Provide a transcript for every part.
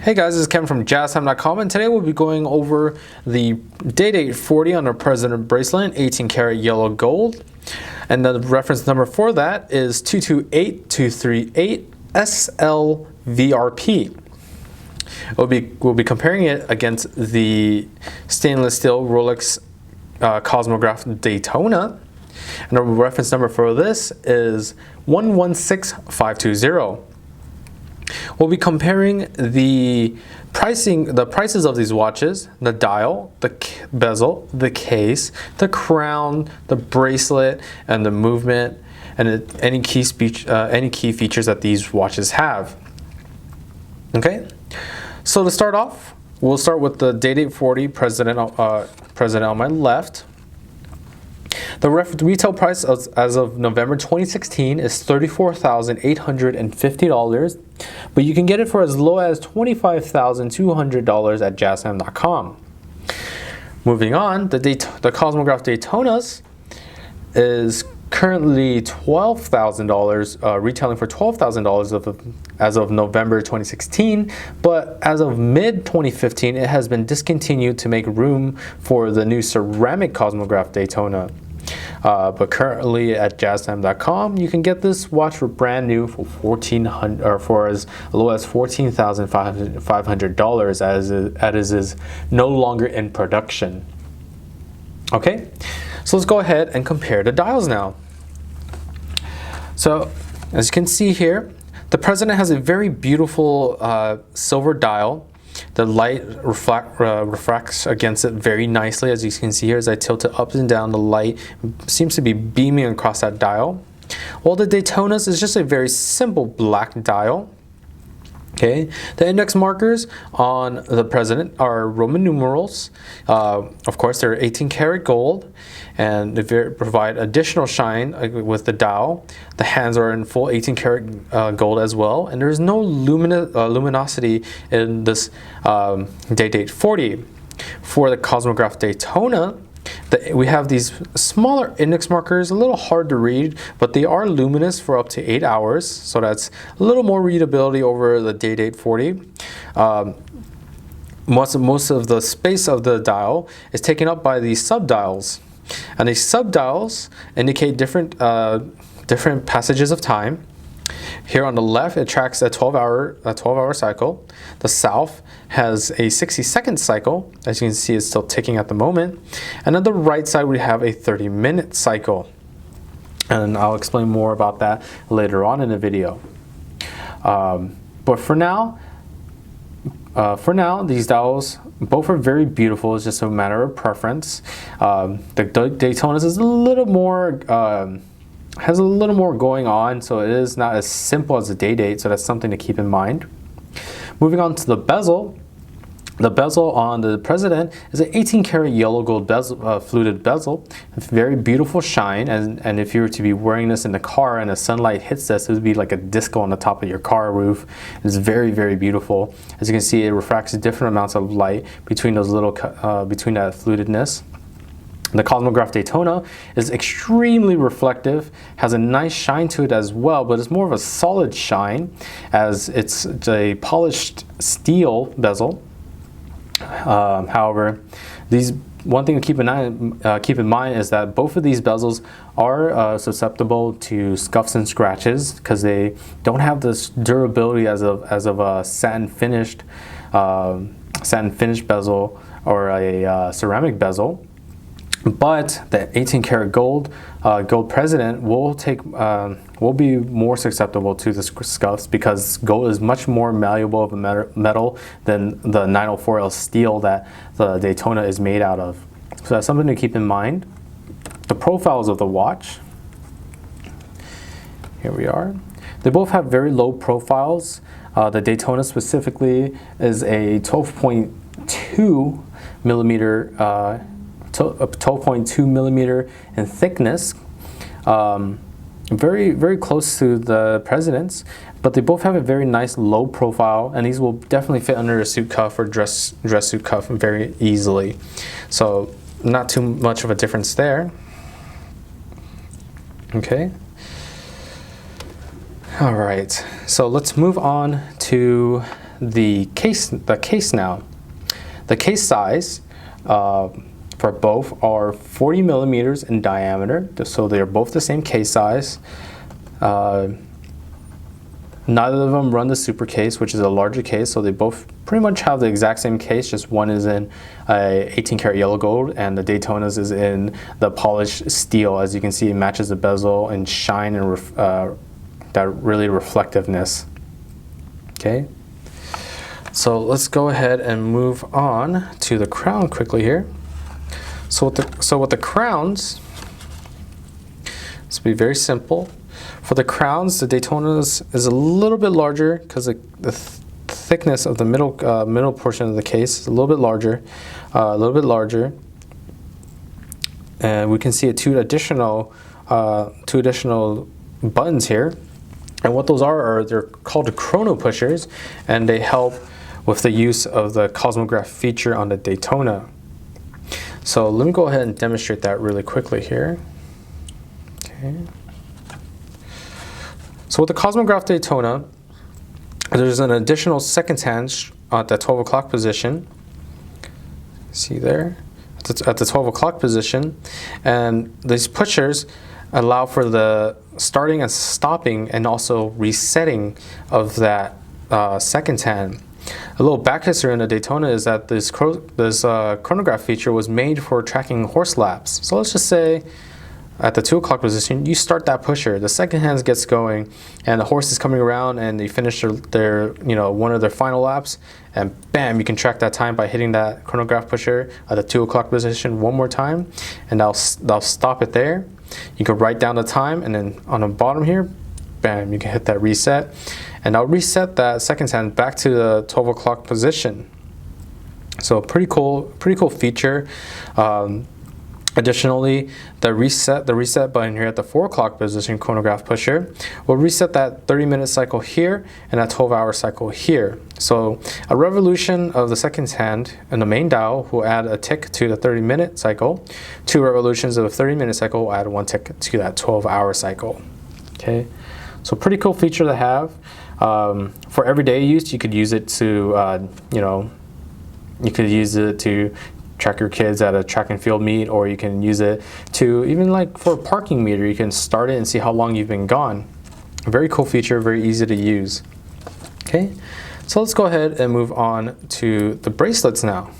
Hey guys, this is Kevin from JazTime.com, and today we'll be going over the Day-Date 40 on the President bracelet, 18 karat yellow gold. And the reference number for that is 228238 SLVRP. We'll be comparing it against the stainless steel Rolex Cosmograph Daytona. And the reference number for this is 116520. We'll be comparing the prices of these watches, the dial, the bezel, the case, the crown, the bracelet, and the movement, and any key features that these watches have. Okay, so to start off, we'll start with the Day-Date 40 President on my left. The retail price as of November 2016 is $34,850, but you can get it for as low as $25,200 at JazTime.com. Moving on, the Cosmograph Daytonas is currently $12,000, retailing for $12,000 as of November 2016, but as of mid-2015, it has been discontinued to make room for the new ceramic Cosmograph Daytona. But currently at JazTime.com, you can get this watch for brand new for $1,400, or for as low as $14,500, as it is no longer in production. Okay, so let's go ahead and compare the dials now. So as you can see here, the President has a very beautiful silver dial. The light refracts against it very nicely. As you can see here, as I tilt it up and down, the light seems to be beaming across that dial. While the Daytona's is just a very simple black dial. Okay, the index markers on the President are Roman numerals. Of course, they're 18 karat gold, and they provide additional shine with the dial. The hands are in full 18 karat gold as well, and there is no luminosity in this Day-Date 40. For the Cosmograph Daytona, we have these smaller index markers, a little hard to read, but they are luminous for up to 8 hours, so that's a little more readability over the Day-Date 40. Most of the space of the dial is taken up by these subdials, and these subdials indicate different passages of time. Here on the left, it tracks a 12-hour cycle. The south has a 60-second cycle. As you can see, it's still ticking at the moment. And on the right side, we have a 30-minute cycle. And I'll explain more about that later on in the video. But for now, these dials both are very beautiful. It's just a matter of preference. The Daytona's is a little more has a little more going on, so it is not as simple as a Day-Date, so that's something to keep in mind. Moving on to the bezel. The bezel on the President is an 18 karat yellow gold bezel, fluted bezel. Very beautiful shine, and if you were to be wearing this in the car and the sunlight hits this, it would be like a disco on the top of your car roof. It's very, very beautiful. As you can see, it refracts different amounts of light between those little between that flutedness. The Cosmograph Daytona is extremely reflective, has a nice shine to it as well, but it's more of a solid shine as it's a polished steel bezel. However, one thing to keep in mind is that both of these bezels are susceptible to scuffs and scratches because they don't have this durability as of a satin finished bezel or a ceramic bezel. But the 18 karat gold President will be more susceptible to the scuffs because gold is much more malleable of a metal than the 904L steel that the Daytona is made out of. So that's something to keep in mind. The profiles of the watch. Here we are. They both have very low profiles. The Daytona specifically is a 12.2 millimeter 12.2 millimeter in thickness, very, very close to the President's, but they both have a very nice low profile, and these will definitely fit under a suit cuff or dress suit cuff very easily. So not too much of a difference there. Okay. All right, so let's move on to the case now. The case size for both are 40 millimeters in diameter, so they are both the same case size. Neither of them run the super case, which is a larger case, so they both pretty much have the exact same case, just one is in 18 karat yellow gold and the Daytona's is in the polished steel. As you can see, it matches the bezel and shine and that really reflectiveness. Okay, so let's go ahead and move on to the crown quickly here. So with the crowns, this will be very simple. For the crowns, the Daytona's is a little bit larger because the thickness of the middle portion of the case is a little bit larger, and we can see two additional buttons here. And what those are they're called Chrono Pushers, and they help with the use of the Cosmograph feature on the Daytona. So let me go ahead and demonstrate that really quickly here. Okay. So with the Cosmograph Daytona, there's an additional seconds hand at the 12 o'clock position. See there? At the 12 o'clock position. And these pushers allow for the starting and stopping and also resetting of that seconds hand. A little back history in the Daytona is that this chronograph feature was made for tracking horse laps. So let's just say at the 2 o'clock position, you start that pusher, the second hand gets going, and the horse is coming around, and they finish their one of their final laps, and bam, you can track that time by hitting that chronograph pusher at the 2 o'clock position one more time, and they'll stop it there. You can write down the time, and then on the bottom here, bam, you can hit that reset, and I'll reset that seconds hand back to the 12 o'clock position. So pretty cool feature. Additionally, the reset button here at the 4 o'clock position chronograph pusher will reset that 30-minute cycle here and that 12-hour cycle here. So a revolution of the seconds hand in the main dial will add a tick to the 30-minute cycle. 2 revolutions of the 30-minute cycle will add 1 tick to that 12-hour cycle. Okay, so pretty cool feature to have. For everyday use, you could use it to, track your kids at a track and field meet, or you can use it to even like for a parking meter. You can start it and see how long you've been gone. Very cool feature, very easy to use. Okay, so let's go ahead and move on to the bracelets now.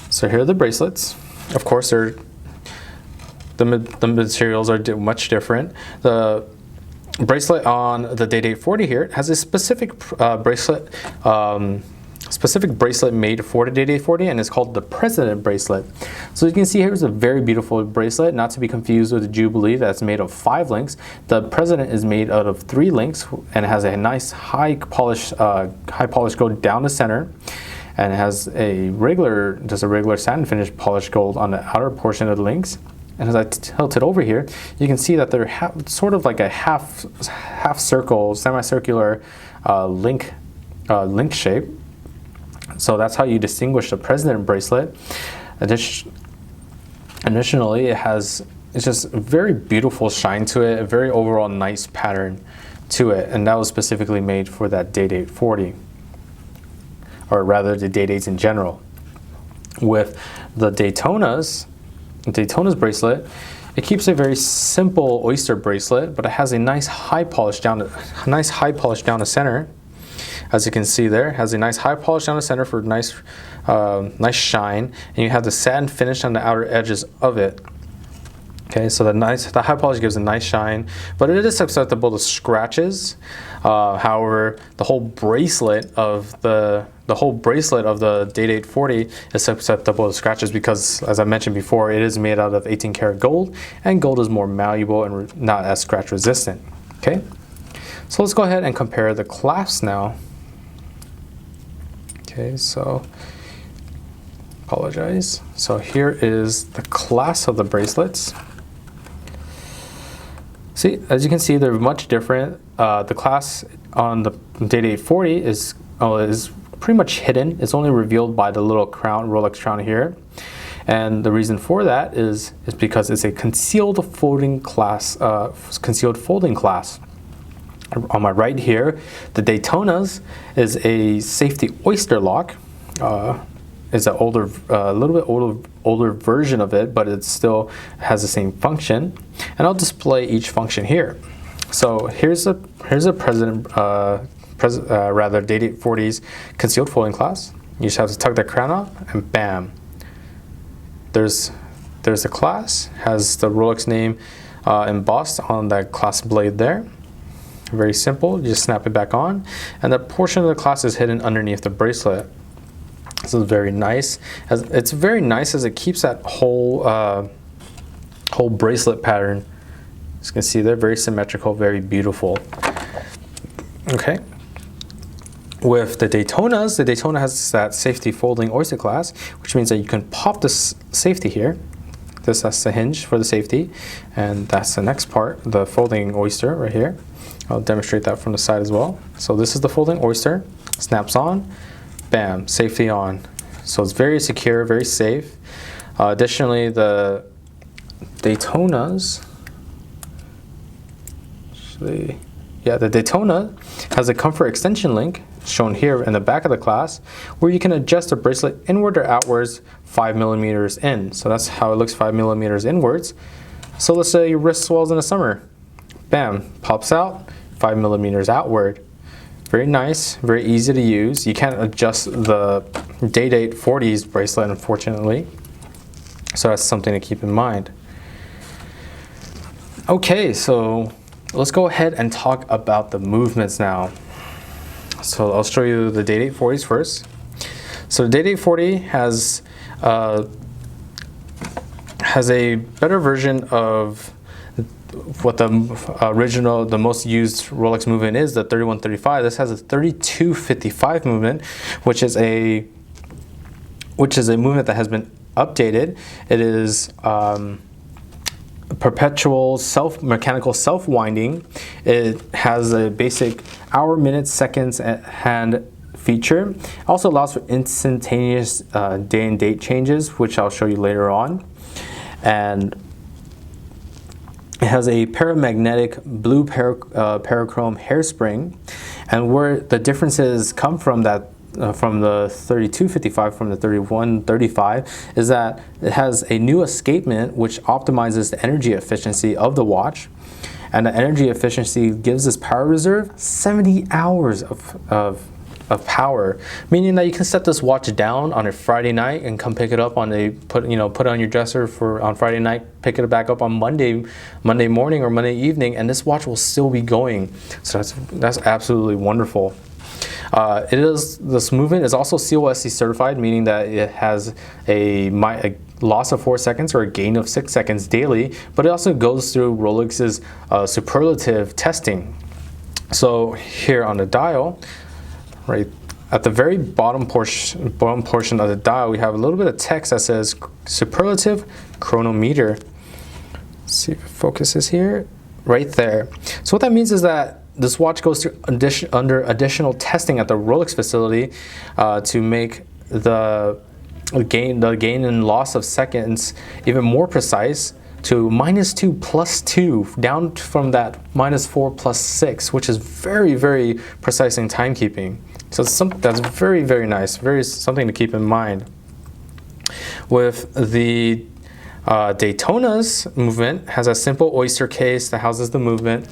So here are the bracelets. Of course, the materials are much different. The bracelet on the Day Date 40 here has a specific bracelet made for the Day Date 40, and it's called the President bracelet. So you can see here's a very beautiful bracelet, not to be confused with the Jubilee that's made of 5 links. The President is made out of 3 links and has a nice high polish gold down the center, and it has just a regular satin finish polished gold on the outer portion of the links. And as I tilt it over here, you can see that they're sort of like a half circle, semicircular link shape. So that's how you distinguish the President bracelet. Additionally, it's just a very beautiful shine to it, a very overall nice pattern to it, and that was specifically made for that Day Date 40, or rather the Day Dates in general. With the Daytona's bracelet, it keeps a very simple oyster bracelet, but it has a nice high polish down the center. As you can see there, it has a nice high polish down the center for nice shine, and you have the satin finish on the outer edges of it. Okay, so the high polish gives a nice shine, but it is susceptible to scratches. However, the whole bracelet of the Day Date 40 is susceptible to scratches because, as I mentioned before, it is made out of 18 karat gold, and gold is more malleable and not as scratch resistant. Okay, so let's go ahead and compare the clasps now. Okay, so apologize. So here is the clasp of the bracelets. See, as you can see, they're much different. The clasp on the Day Date 40 is pretty much hidden. It's only revealed by the little crown, Rolex crown here. And the reason for that is because it's a concealed folding clasp. On my right here, the Daytona's is a safety oyster lock. Is a little bit older version of it, but it still has the same function. And I'll display each function here. So here's a Day-Date 40's concealed folding clasp. You just have to tug that crown off, and bam. There's the clasp. Has the Rolex name embossed on that clasp blade there. Very simple. You just snap it back on, and the portion of the clasp is hidden underneath the bracelet. This is very nice. It's very nice as it keeps that whole bracelet pattern. As you can see, they're very symmetrical, very beautiful. Okay. With the Daytona's, the Daytona has that safety folding oyster clasp, which means that you can pop this safety here. That's the hinge for the safety, and that's the next part, the folding oyster right here. I'll demonstrate that from the side as well. So this is the folding oyster. Snaps on. Bam, safety on. So it's very secure, very safe. Additionally, the Daytona's, the Daytona has a comfort extension link shown here in the back of the clasp, where you can adjust the bracelet inward or outwards 5 millimeters in. So that's how it looks, 5 millimeters inwards. So let's say your wrist swells in the summer. Bam, pops out, 5 millimeters outward. Very nice, very easy to use. You can't adjust the Day-Date 40's bracelet, unfortunately. So that's something to keep in mind. Okay, so let's go ahead and talk about the movements now. So I'll show you the Day-Date 40's first. So the Day-Date 40 has a better version of what the most used Rolex movement is, the 3135. This has a 3255 movement, which is a movement that has been updated. It is perpetual mechanical self-winding. It has a basic hour, minutes, seconds, and hand feature. It also allows for instantaneous day and date changes, which I'll show you later on. And it has a paramagnetic blue parachrome hairspring, and where the differences come from that from the 3255 from the 3135 is that it has a new escapement which optimizes the energy efficiency of the watch, and the energy efficiency gives this power reserve 70 hours of power, meaning that you can set this watch down on a Friday night and come pick it up on put it on your dresser on Friday night, pick it back up on Monday morning or Monday evening, and this watch will still be going. So that's absolutely wonderful. This movement is also COSC certified, meaning that it has a loss of 4 seconds or a gain of 6 seconds daily, but it also goes through Rolex's superlative testing. So here on the dial, right at the very bottom portion of the dial, we have a little bit of text that says Superlative Chronometer. Let's see if it focuses here, right there. So what that means is that this watch goes through under additional testing at the Rolex facility to make the gain and loss of seconds even more precise, to -2 + 2, down from that -4 + 6, which is very, very precise in timekeeping. So that's very, very nice, something to keep in mind. With the Daytona's movement, has a simple oyster case that houses the movement.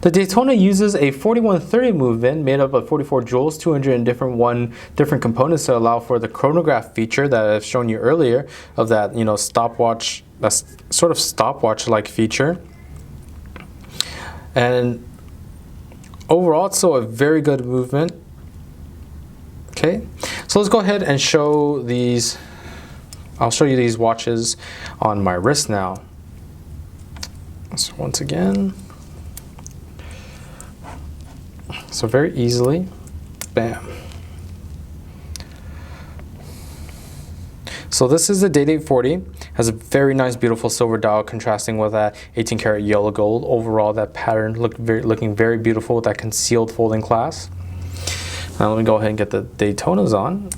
The Daytona uses a 4130 movement made up of 44 jewels, 200 different components to allow for the chronograph feature that I've shown you earlier, of that stopwatch, that's sort of stopwatch-like feature. And overall, it's still a very good movement. Okay, so let's go ahead and show these. I'll show you these watches on my wrist now. So once again, so very easily, bam. So this is the Day-Date 40. Has a very nice, beautiful silver dial contrasting with that 18 karat yellow gold. Overall, that pattern looking very beautiful with that concealed folding clasp. Now let me go ahead and get the Daytonas on.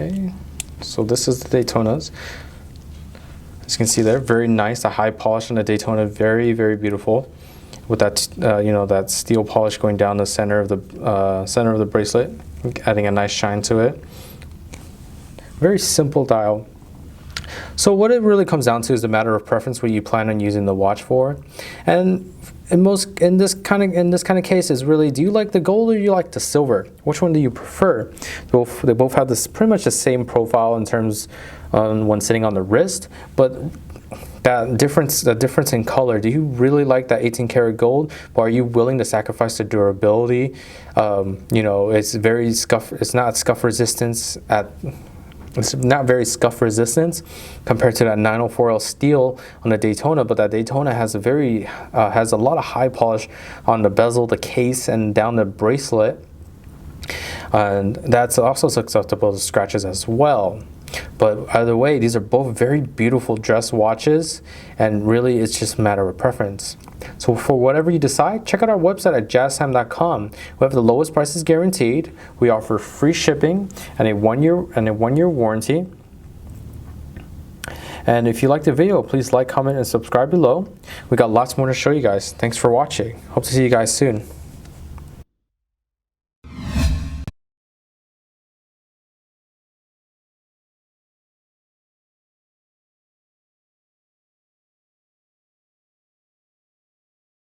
Okay, so this is the Daytonas. As you can see there, very nice. The high polish on the Daytona, very, very beautiful. With that, you know, that steel polish going down the center of the bracelet, adding a nice shine to it. Very simple dial. So what it really comes down to is a matter of preference, what you plan on using the watch for. And in this kind of case is really, do you like the gold or do you like the silver? Which one do you prefer? They both have this pretty much the same profile in terms when sitting on the wrist, but the difference in color. Do you really like that 18 karat gold, or are you willing to sacrifice the durability? You know, it's not scuff resistance It's not very scuff resistance compared to that 904L steel on the Daytona, but that Daytona has a lot of high polish on the bezel, the case, and down the bracelet, and that's also susceptible to scratches as well. But either way, these are both very beautiful dress watches, and really it's just a matter of preference. So for whatever you decide, check out our website at JazTime.com. We have the lowest prices guaranteed. We offer free shipping and a one-year warranty. And if you liked the video, please like, comment, and subscribe below. We got lots more to show you guys. Thanks for watching. Hope to see you guys soon.